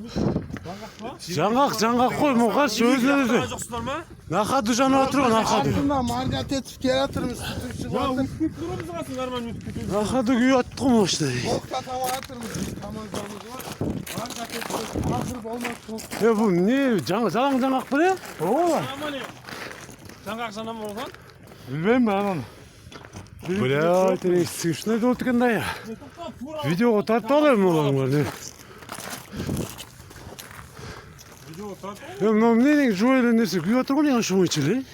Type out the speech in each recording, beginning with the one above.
Жаңғақ қой, мұғаршы өзі. Жоқсыздар ма? Нақады жанып отырған, нақады. Артында маргат етіп келатырмыз. Нақады күй аттық қой мұшты. Тоқтатып жатырмыз. Командамыз бар. Маргат етіп hazır болмақ. Бұл не, жаңғақ бір е? Жаңғақ жана ма оған? Білмейм бі ананы. Блядь, не смешной болды екен да я. Видеоға тартып алайым оларың бар не? Мынау менің жойылы нәрсе күйіп отыр ғой не ашуын ішілі?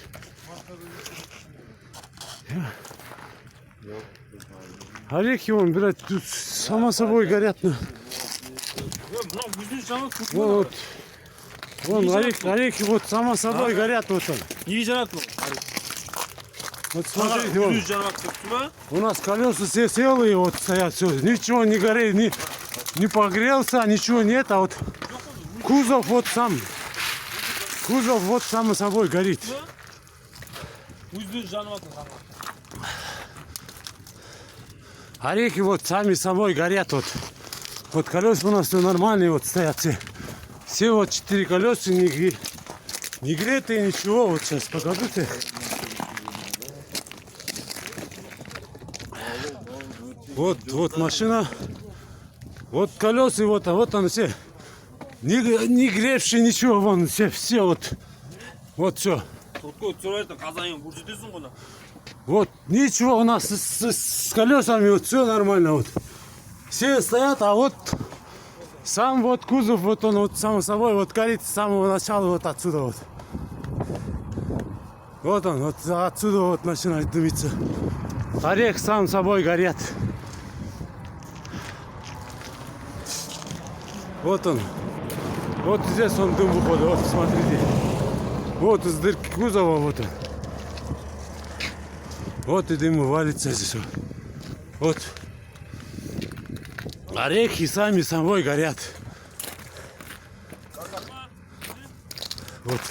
Орехи вон, блядь, тут само собой горят. Вот. Вон орехи вот само собой горят вот он. Неге жанады бұл? Вот смотрите, вон. Жанады тұпты ма? У нас колеса все целые вот стоят, все. Ничего не горит, не погрелся, ничего нет, а вот кузов вот сам. Кузов вот само собой горит. Орехи вот сами собой горят вот. Вот колеса у нас все нормальные вот стоят все. Все вот 4 колеса не гретые, ничего. Вот сейчас покажу тебе. Вот машина. Вот колеса, вот он все. Не гревшие ничего, вон все вот. Вот все. Вот ничего у нас с колесами вот все нормально вот. Все стоят, а вот сам вот кузов вот он вот само собой вот горит с самого начала вот отсюда вот. Вот он вот отсюда вот начинает дымиться. Орех сам собой горят. Вот он. Вот здесь он дым выходит, вот смотрите. Вот из дырки кузова вот он. Вот и дым валится здесь вот. Орехи сами собой горят. Вот.